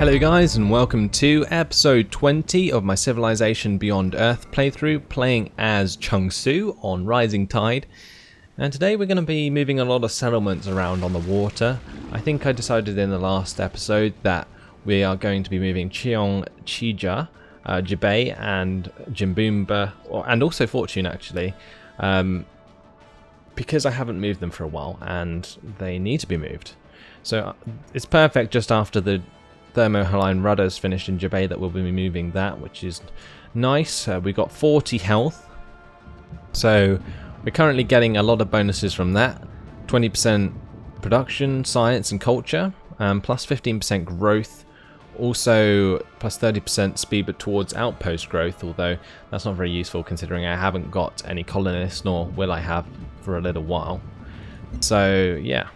Hello guys, and welcome to episode 20 of my Civilization Beyond Earth playthrough, playing as Chungsu on Rising Tide. And today we're going to be moving a lot of settlements around on the water. I think I decided in the last episode that we are going to be moving Cheong, Chija, Jibei and Jimbumba, and also Fortune actually, because I haven't moved them for a while and they need to be moved. So it's perfect just after the thermohaline rudders finished in Jibei that we'll be moving that, which is nice. We got 40 health, so we're currently getting a lot of bonuses from that. 20% production, science and culture, plus 15% growth, also plus 30% speed but towards outpost growth, although that's not very useful considering I haven't got any colonists, nor will I have for a little while. So yeah,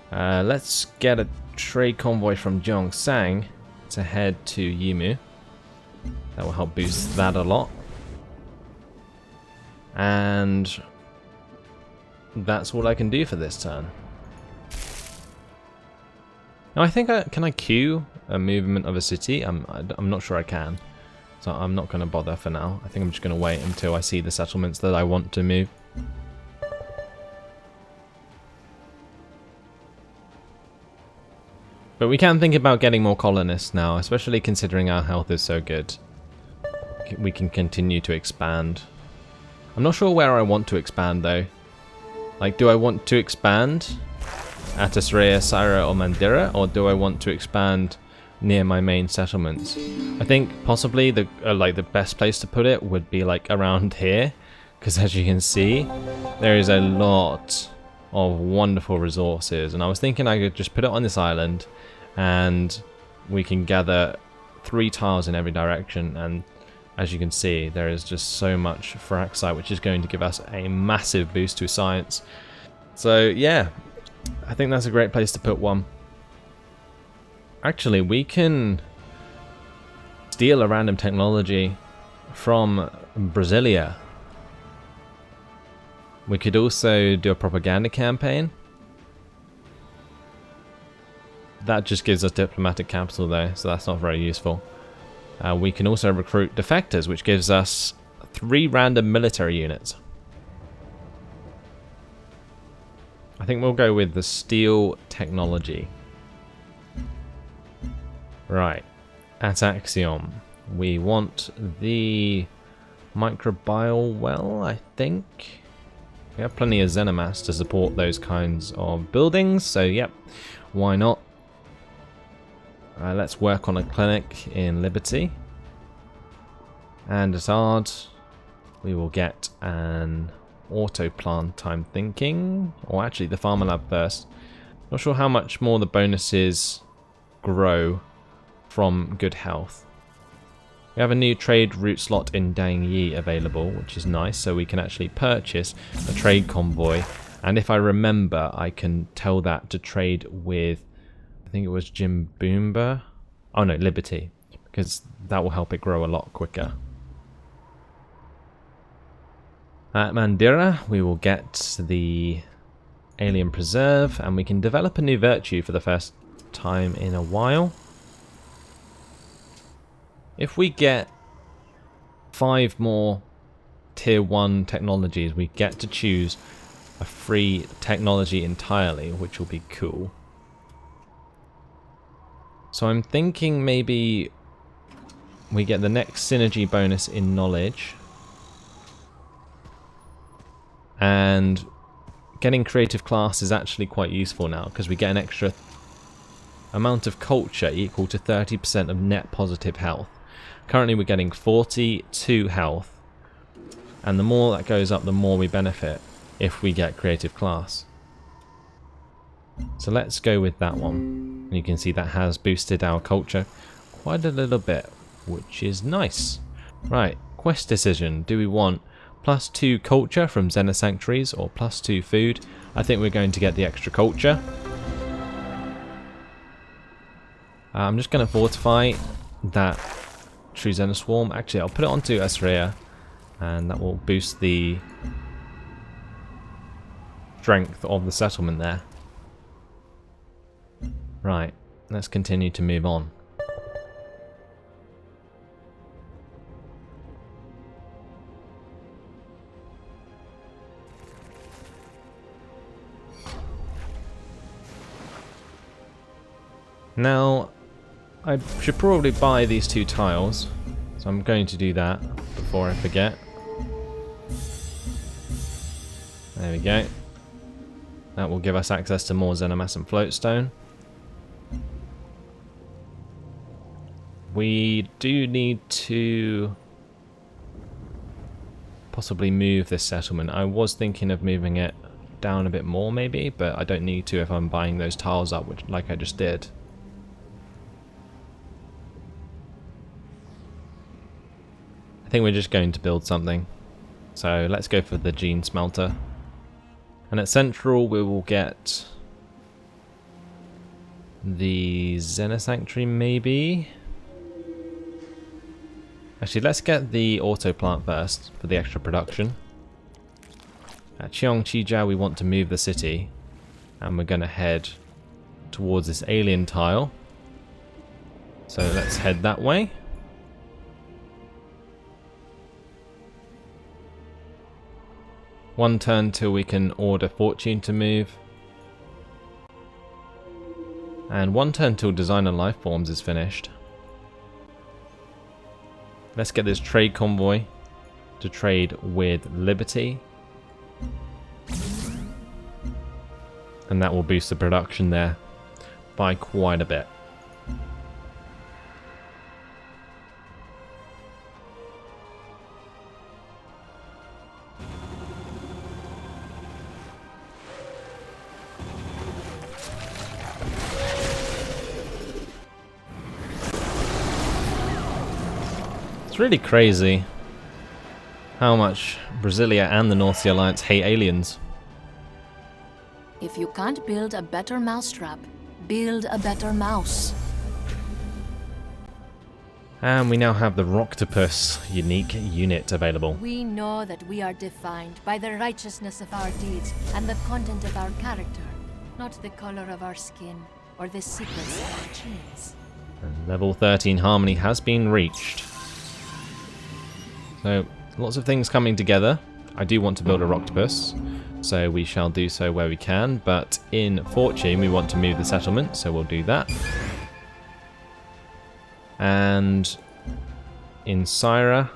let's get a trade convoy from Gyeongsang to head to Yimu. That will help boost that a lot. And that's all I can do for this turn. Now I think can I queue a movement of a city? I'm not sure I can, so I'm not going to bother for now. I think I'm just going to wait until I see the settlements that I want to move. But we can think about getting more colonists now, especially considering our health is so good. We can continue to expand. I'm not sure where I want to expand though. Like, do I want to expand at Asraya, Syra or Mandira, or do I want to expand near my main settlements? I think possibly the best place to put it would be like around here, because as you can see, there is a lot of wonderful resources, and I was thinking I could just put it on this island and we can gather 3 tiles in every direction, and as you can see there is just so much Firaxite, which is going to give us a massive boost to science. So yeah, I think that's a great place to put one. Actually, we can steal a random technology from Brasilia. We could also do a propaganda campaign. That just gives us diplomatic capital though, so that's not very useful. We can also recruit defectors, which gives us 3 random military units. I think we'll go with the steel technology. Right, at Axiom, we want the microbial well, I think. We have plenty of Xenomass to support those kinds of buildings, so yep, why not? Let's work on a clinic in Liberty. And at Ard, we will get an auto plant, I'm thinking. Or actually the farmer lab first. Not sure how much more the bonuses grow from good health. We have a new trade route slot in Dang Yi available, which is nice, so we can actually purchase a trade convoy. And if I remember, I can tell that to trade with, I think it was Jimbumba. Oh no, Liberty, because that will help it grow a lot quicker. At Mandira, we will get the Alien Preserve, and we can develop a new virtue for the first time in a while. If we get 5 more tier 1 technologies, we get to choose a free technology entirely, which will be cool. So I'm thinking maybe we get the next synergy bonus in knowledge. And getting creative class is actually quite useful now, because we get an extra amount of culture equal to 30% of net positive health. Currently we're getting 42 health, and the more that goes up, the more we benefit if we get creative class. So let's go with that one. And you can see that has boosted our culture quite a little bit, which is nice. Right, quest decision. Do we want +2 culture from Xena Sanctuaries or +2 food? I think we're going to get the extra culture. I'm just going to fortify that True Xena Swarm. Actually, I'll put it onto Asraya, and that will boost the strength of the settlement there. Right, let's continue to move on. Now, I should probably buy these 2 tiles, so I'm going to do that before I forget. There we go. That will give us access to more Xenomass and Floatstone. We do need to possibly move this settlement. I was thinking of moving it down a bit more maybe, but I don't need to if I'm buying those tiles up, which like I just did. I think we're just going to build something. So let's go for the gene smelter. And at Central we will get the Xena Sanctuary maybe? Actually, let's get the auto plant first for the extra production. At Cheongchijiao we want to move the city, and we're going to head towards this alien tile. So let's head that way. One turn till we can order Fortune to move. And 1 turn till Designer Lifeforms is finished. Let's get this trade convoy to trade with Liberty. And that will boost the production there by quite a bit. It's really crazy how much Brasilia and the North Sea Alliance hate aliens. If you can't build a better mousetrap, build a better mouse. And we now have the Rocktopus unique unit available. We know that we are defined by the righteousness of our deeds and the content of our character, not the color of our skin or the sequence of our genes. And level 13 harmony has been reached. So, lots of things coming together. I do want to build a Rocktopus, so we shall do so where we can, but in Fortune we want to move the settlement, so we'll do that. And in Syra,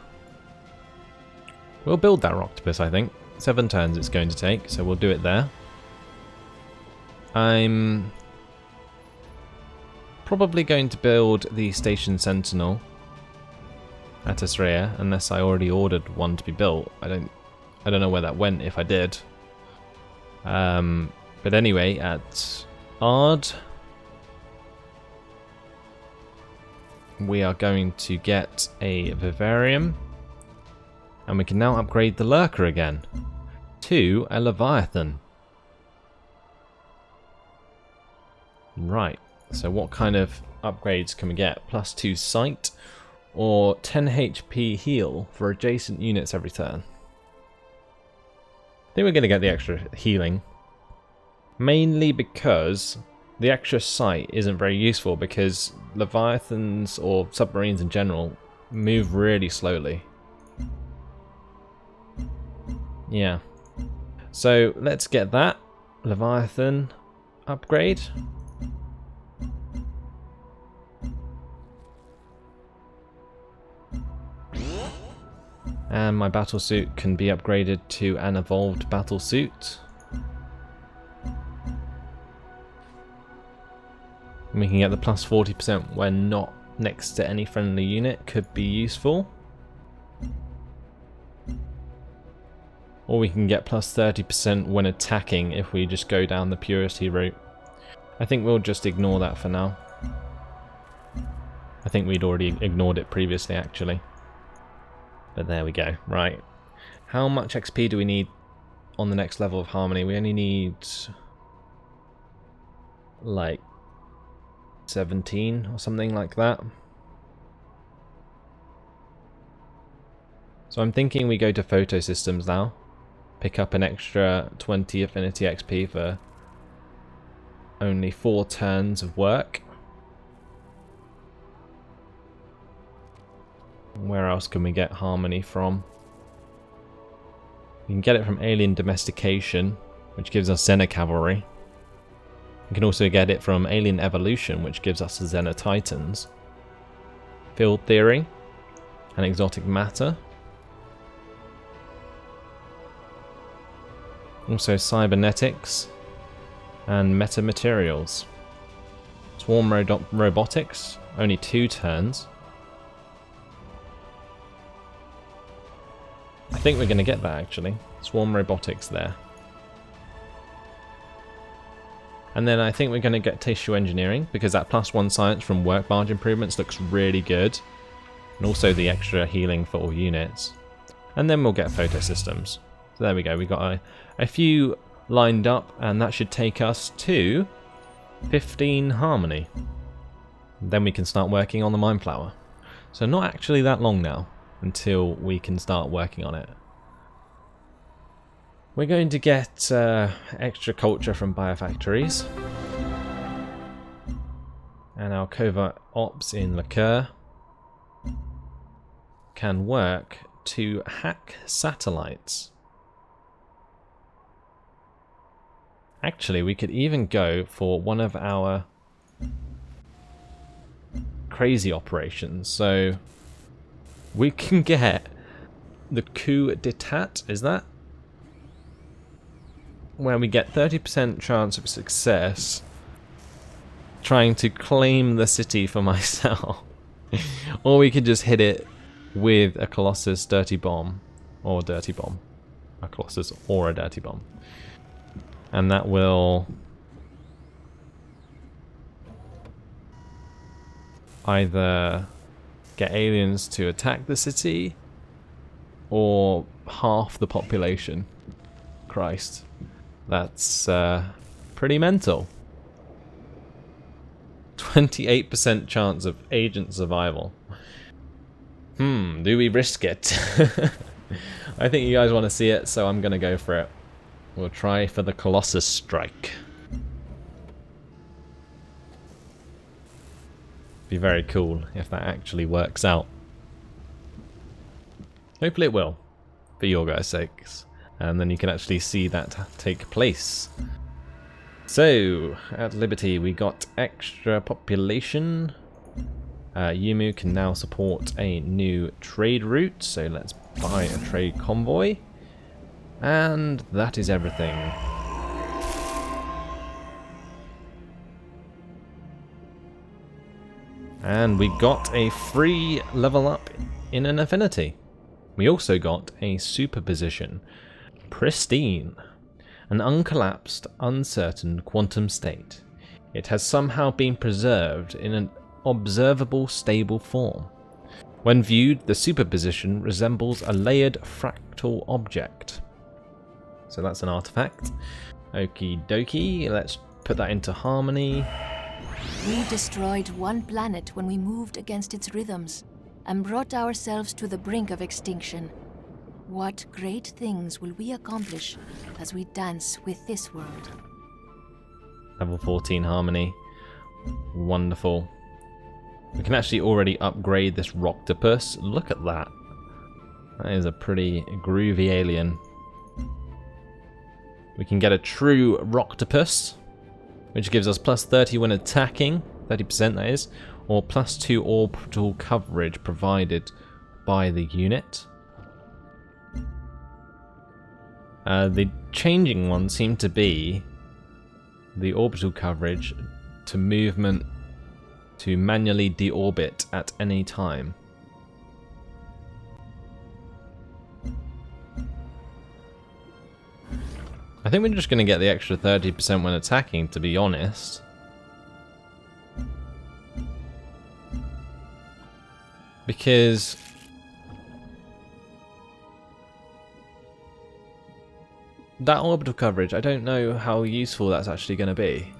we'll build that Rocktopus, I think. 7 turns it's going to take, so we'll do it there. I'm probably going to build the Station Sentinel at Asrea, unless I already ordered one to be built. I don't know where that went if I did. But anyway, at Ard, we are going to get a Vivarium, and we can now upgrade the Lurker again to a Leviathan. Right, so what kind of upgrades can we get? +2 sight, or 10 HP heal for adjacent units every turn. I think we're going to get the extra healing. Mainly because the extra sight isn't very useful, because Leviathans, or submarines in general, move really slowly. Yeah. So let's get that Leviathan upgrade. And my battlesuit can be upgraded to an evolved battlesuit. And we can get the +40% when not next to any friendly unit, could be useful. Or we can get +30% when attacking if we just go down the purity route. I think we'll just ignore that for now. I think we'd already ignored it previously actually. But there we go. Right. How much XP do we need on the next level of Harmony? We only need like 17 or something like that. So I'm thinking we go to Photo Systems now. Pick up an extra 20 Affinity XP for only 4 turns of work. Where else can we get Harmony from? We can get it from Alien Domestication, which gives us Xena Cavalry. We can also get it from Alien Evolution, which gives us the Xenotitans. Field Theory and Exotic Matter. Also Cybernetics and Metamaterials. Swarm Robotics, only 2 turns. I think we're going to get that actually. Swarm Robotics there. And then I think we're going to get Tissue Engineering, because that +1 science from work barge improvements looks really good. And also the extra healing for all units. And then we'll get Photo Systems. So there we go, we got a few lined up, and that should take us to 15 Harmony. Then we can start working on the Mind Flower. So not actually that long now until we can start working on it. We're going to get extra culture from biofactories. And our covert ops in Liqueur can work to hack satellites. Actually, we could even go for one of our crazy operations. So we can get the coup d'etat, is that? Where we get 30% chance of success trying to claim the city for myself. Or we could just hit it with a Colossus dirty bomb. Or dirty bomb. A Colossus or a dirty bomb. And that will either get aliens to attack the city or half the population. Christ. That's pretty mental. 28% chance of agent survival. Do we risk it? I think you guys want to see it, so I'm going to go for it. We'll try for the Colossus strike. Be very cool if that actually works out. Hopefully it will, for your guys' sakes. And then you can actually see that take place. So, at Liberty we got extra population. Yumu can now support a new trade route, so let's buy a trade convoy. And that is everything. And we got a free level up in an affinity. We also got a superposition. Pristine. An uncollapsed, uncertain quantum state. It has somehow been preserved in an observable, stable form. When viewed, the superposition resembles a layered fractal object. So that's an artifact. Okie dokie, let's put that into Harmony. We destroyed one planet when we moved against its rhythms and brought ourselves to the brink of extinction. What great things will we accomplish as we dance with this world? Level 14 Harmony. Wonderful. We can actually already upgrade this Roctopus. Look at that. That is a pretty groovy alien. We can get a true Roctopus, which gives us +30 when attacking, 30% that is, or +2 orbital coverage provided by the unit. The changing ones seem to be the orbital coverage to movement to manually deorbit at any time. I think we're just going to get the extra 30% when attacking, to be honest. Because that orbital coverage, I don't know how useful that's actually going to be.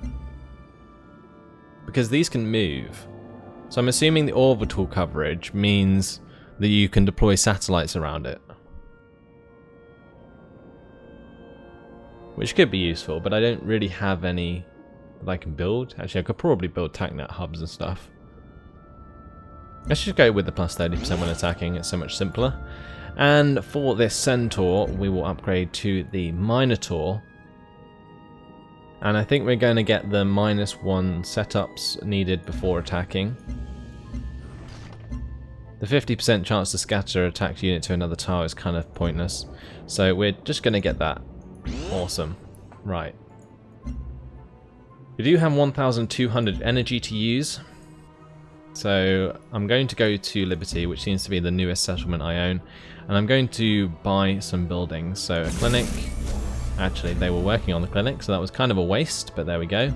Because these can move. So I'm assuming the orbital coverage means that you can deploy satellites around it. Which could be useful, but I don't really have any that I can build. Actually, I could probably build TACnet hubs and stuff. Let's just go with the +30% when attacking, it's so much simpler. And for this Centaur, we will upgrade to the Minotaur. And I think we're going to get the -1 setups needed before attacking. The 50% chance to scatter an attacked unit to another tile is kind of pointless. So we're just going to get that. Awesome. Right. We do have 1,200 energy to use. So I'm going to go to Liberty, which seems to be the newest settlement I own. And I'm going to buy some buildings. So a clinic. Actually, they were working on the clinic, so that was kind of a waste, but there we go.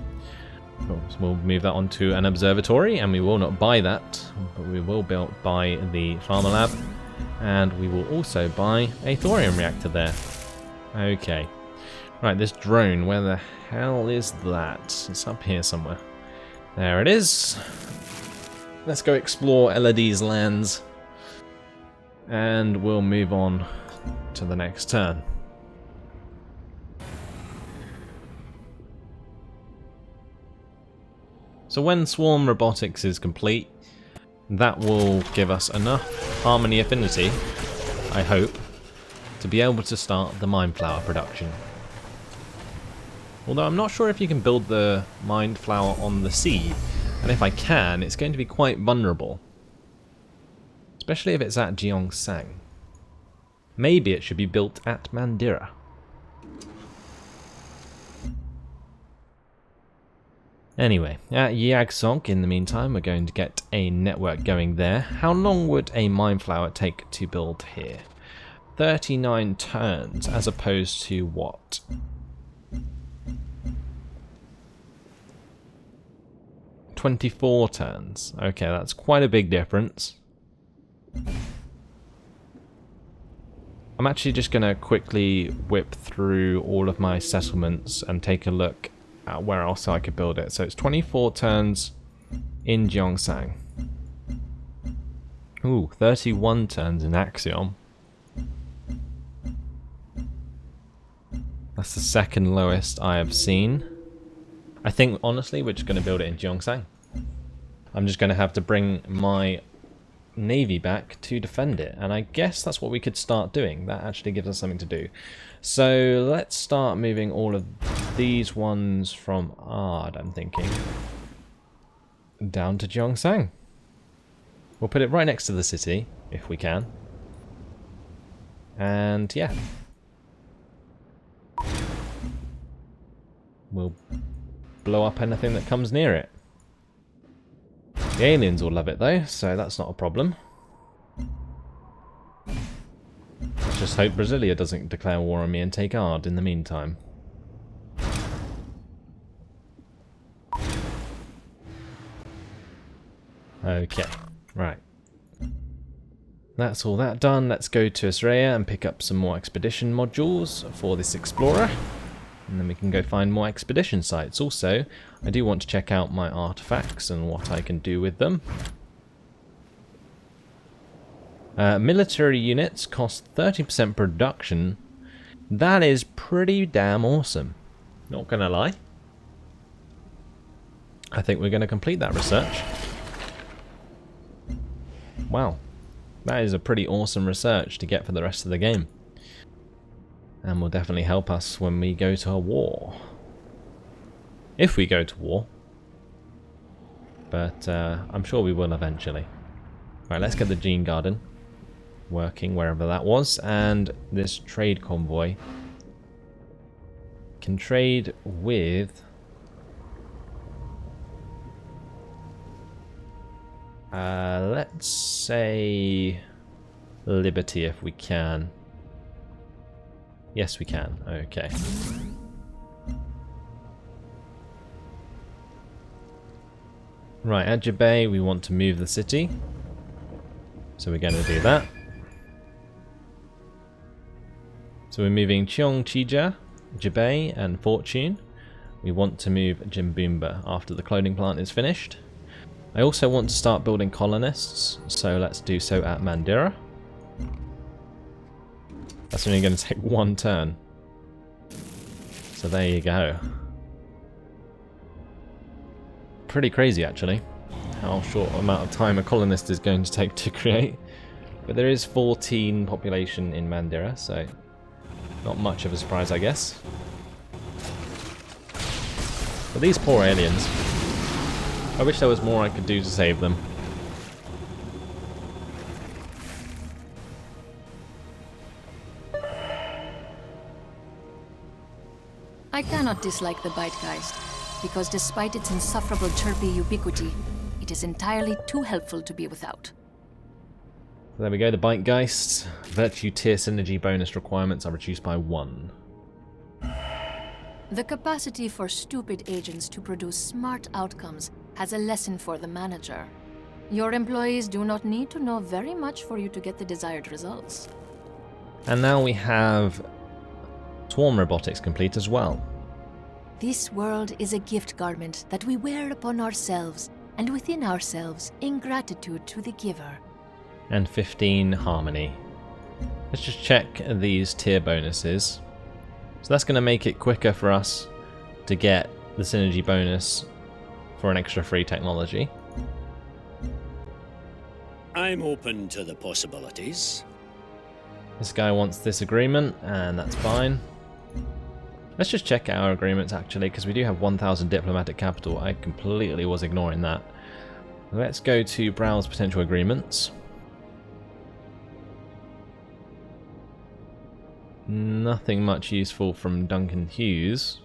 So we'll move that onto an observatory, and we will not buy that, but we will buy the farmer lab, and we will also buy a thorium reactor there. Okay. Right, this drone, where the hell is that? It's up here somewhere. There it is. Let's go explore Elodie's lands, and we'll move on to the next turn. So when Swarm Robotics is complete, that will give us enough Harmony Affinity, I hope, to be able to start the Mind Flower production. Although I'm not sure if you can build the Mind Flower on the sea, and if I can, it's going to be quite vulnerable. Especially if it's at Gyeongsang. Maybe it should be built at Mandira. Anyway, at Yagsong, in the meantime, we're going to get a network going there. How long would a Mind Flower take to build here? 39 turns, as opposed to what? "24 turns. Okay, that's quite a big difference. I'm actually just going to quickly whip through all of my settlements and take a look at where else I could build it. So it's 24 turns in Gyeongsang. Ooh, 31 turns in Axiom. That's the second lowest I have seen. I think, honestly, we're just going to build it in Gyeongsang. I'm just going to have to bring my navy back to defend it, and I guess that's what we could start doing. That actually gives us something to do. So let's start moving all of these ones from Ard, I'm thinking, down to Gyeongsang. We'll put it right next to the city, if we can. And yeah. We'll blow up anything that comes near it. The aliens will love it though, so that's not a problem. Let's just hope Brasilia doesn't declare war on me and take Ard in the meantime. Okay, right. That's all that done. Let's go to Asraya and pick up some more expedition modules for this explorer. And then we can go find more expedition sites. Also, I do want to check out my artifacts and what I can do with them. Military units cost 30% production. That is pretty damn awesome. Not gonna lie. I think we're going to complete that research. Wow. That is a pretty awesome research to get for the rest of the game. And will definitely help us when we go to a war. If we go to war. But I'm sure we will eventually. Right, let's get the Gene Garden working wherever that was. And this trade convoy can trade with... let's say Liberty if we can. Yes, we can. Okay. Right, at Jabay we want to move the city. So we're going to do that. So we're moving Cheongchija, Jabay and Fortune. We want to move Jimbumba after the cloning plant is finished. I also want to start building colonists, so let's do so at Mandira. That's only going to take one turn. So there you go. Pretty crazy actually, how short amount of time a colonist is going to take to create. But there is 14 population in Mandira, so not much of a surprise I guess. But these poor aliens. I wish there was more I could do to save them. I cannot dislike the Bitegeist, because despite its insufferable chirpy ubiquity, it is entirely too helpful to be without. There we go, the Bitegeist. Virtue tier synergy bonus requirements are reduced by 1. The capacity for stupid agents to produce smart outcomes has a lesson for the manager. Your employees do not need to know very much for you to get the desired results. And now we have swarm robotics complete as well. This world is a gift garment that we wear upon ourselves, and within ourselves in gratitude to the giver. And 15 harmony. Let's just check these tier bonuses. So that's going to make it quicker for us to get the synergy bonus for an extra free technology. I'm open to the possibilities. This guy wants this agreement, and that's fine. Let's just check our agreements actually, because we do have 1,000 diplomatic capital. I completely was ignoring that. Let's go to browse potential agreements. Nothing much useful from Duncan Hughes.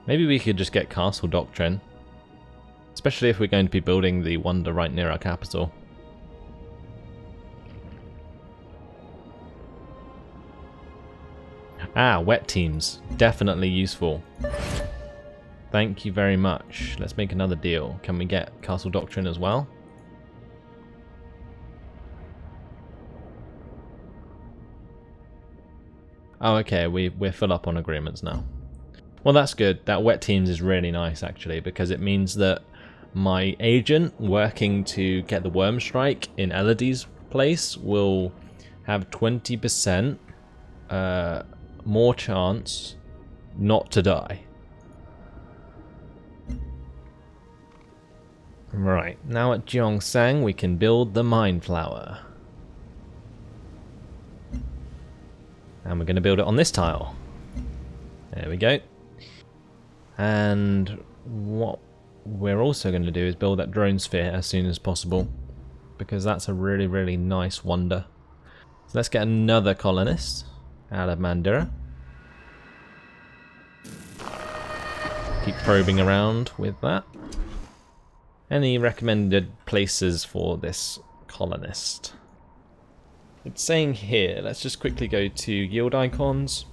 Maybe we could just get Castle Doctrine. Especially if we're going to be building the wonder right near our capital. Ah, wet teams. Definitely useful. Thank you very much. Let's make another deal. Can we get Castle Doctrine as well? Oh, okay. We're full up on agreements now. Well, that's good. That wet teams is really nice, actually, because it means that my agent working to get the worm strike in Elodie's place will have 20% more chance not to die. Right, now at Gyeongsang we can build the Mind Flower. And we're going to build it on this tile. There we go. And what we're also going to do is build that drone sphere as soon as possible, because that's a really, really nice wonder. So let's get another colonist out of Mandira. Keep probing around with that. Any recommended places for this colonist? It's saying here, let's just quickly go to yield icons.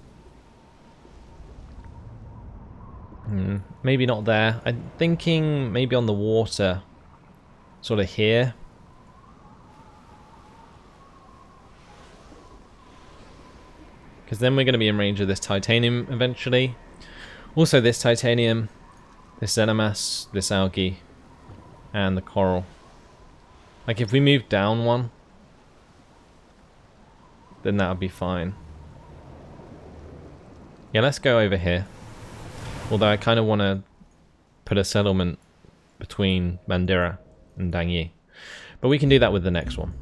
Maybe not there. I'm thinking maybe on the water, sort of here. Because then we're going to be in range of this titanium eventually. Also this titanium, this xenomass, this algae, and the coral. Like if we move down one, then that would be fine. Yeah, let's go over here. Although I kind of want to put a settlement between Mandira and Dangyi. But we can do that with the next one.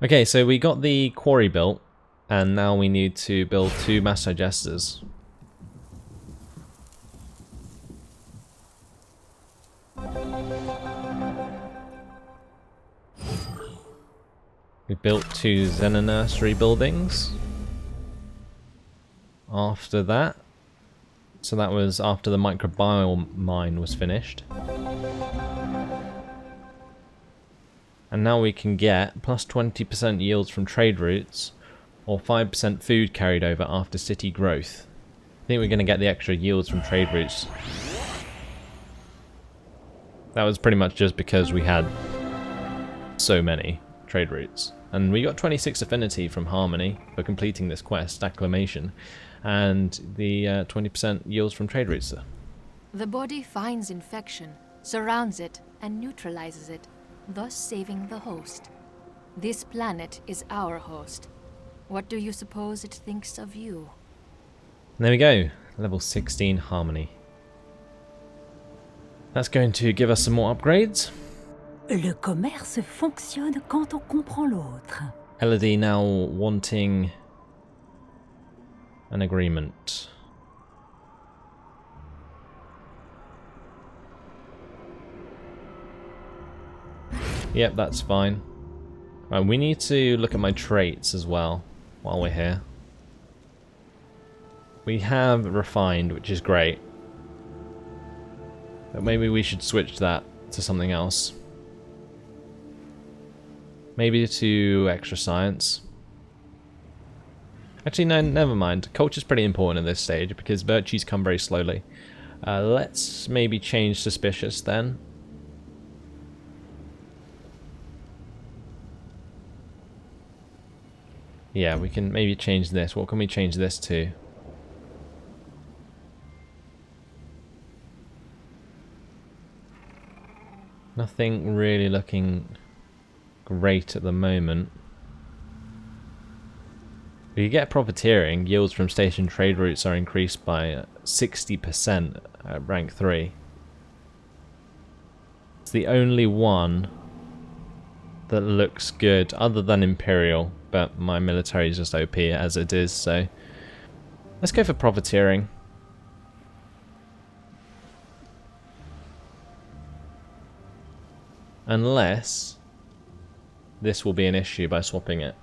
Okay, so we got the quarry built, and now we need to build 2 mass digesters. We built 2 Xena nursery buildings. After that, so that was after the microbiome mine was finished. And now we can get plus 20% yields from trade routes, or 5% food carried over after city growth. I think we're going to get the extra yields from trade routes. That was pretty much just because we had so many trade routes. And we got 26 affinity from Harmony for completing this quest, Acclamation, and the 20% yields from trade routes. The body finds infection, surrounds it, and neutralizes it, thus saving the host. This planet is our host. What do you suppose it thinks of you? There we go, level 16 Harmony. That's going to give us some more upgrades. Le commerce fonctionne quand on comprend l'autre. Elodie now wanting an agreement. Yep, that's fine. Right, we need to look at my traits as well while we're here. We have refined, which is great. But maybe we should switch that to something else. Maybe to extra science. Actually, no, never mind. Culture's pretty important at this stage because virtues come very slowly. Let's maybe change suspicious then. Yeah, we can maybe change this. What can we change this to? Nothing really looking great at the moment. We could get profiteering. Yields from station trade routes are increased by 60% at rank 3. It's the only one that looks good other than Imperial, but my military is just OP as it is, so let's go for profiteering. Unless this will be an issue by swapping it.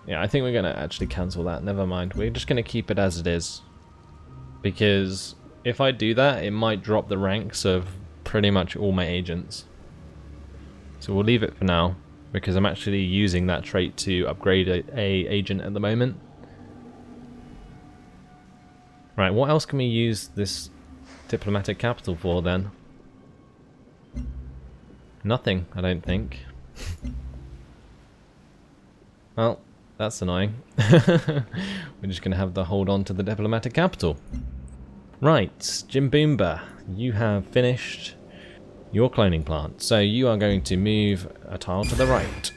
Yeah, I think we're going to actually cancel that. Never mind. We're just going to keep it as it is. Because if I do that, it might drop the ranks of pretty much all my agents. So we'll leave it for now. Because I'm actually using that trait to upgrade a agent at the moment. Right, what else can we use this diplomatic capital for then? Nothing, I don't think. Well, that's annoying. We're just going to have to hold on to the diplomatic capital. Right, Jimboomba, you have finished your cloning plant. So you are going to move a tile to the right.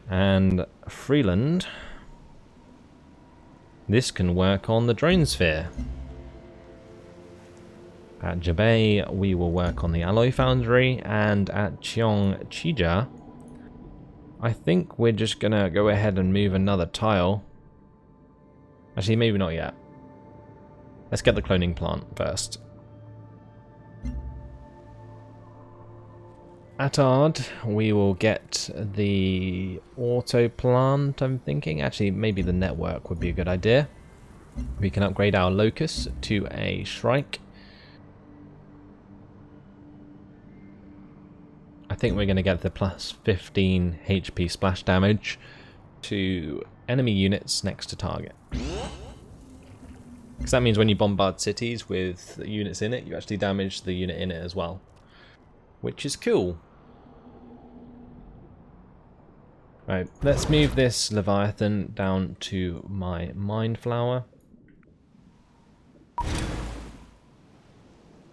And Freeland, this can work on the drone sphere. At Jabei, we will work on the alloy foundry, and at Cheongchija, I think we're just gonna go ahead and move another tile. Actually, maybe not yet. Let's get the cloning plant first. At Ard, we will get the auto plant, I'm thinking. Actually, maybe the network would be a good idea. We can upgrade our locus to a Shrike. I think we're going to get the plus 15 HP splash damage to enemy units next to target. Because that means when you bombard cities with units in it, you actually damage the unit in it as well. Which is cool. Right, let's move this Leviathan down to my Mind Flower.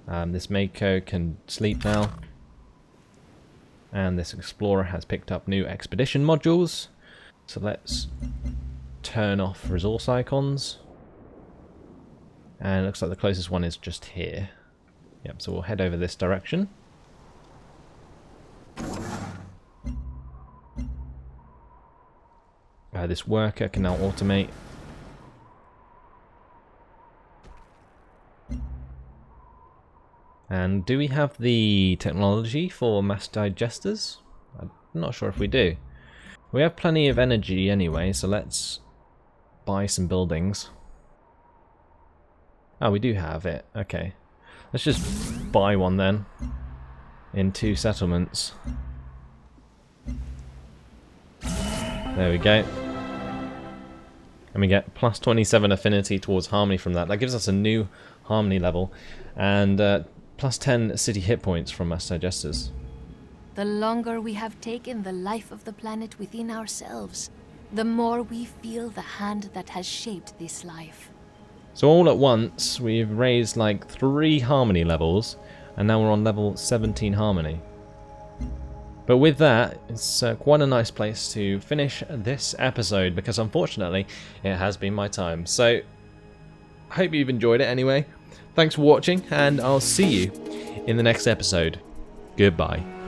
This Mako can sleep now. And this Explorer has picked up new expedition modules. So let's turn off resource icons. And it looks like the closest one is just here. Yep, so we'll head over this direction. This worker can now automate. And do we have the technology for mass digesters? I'm not sure if we do. We have plenty of energy anyway, so let's buy some buildings. Oh, we do have it. Okay. Let's just buy one then. In 2 settlements. There we go. And we get plus 27 affinity towards harmony from that. That gives us a new harmony level. And plus 10 city hit points from mass digesters. The longer we have taken the life of the planet within ourselves, the more we feel the hand that has shaped this life. So all at once, we've raised like 3 harmony levels, and now we're on level 17 harmony. But with that, it's quite a nice place to finish this episode, because unfortunately, it has been my time. So, I hope you've enjoyed it anyway. Thanks for watching, and I'll see you in the next episode. Goodbye.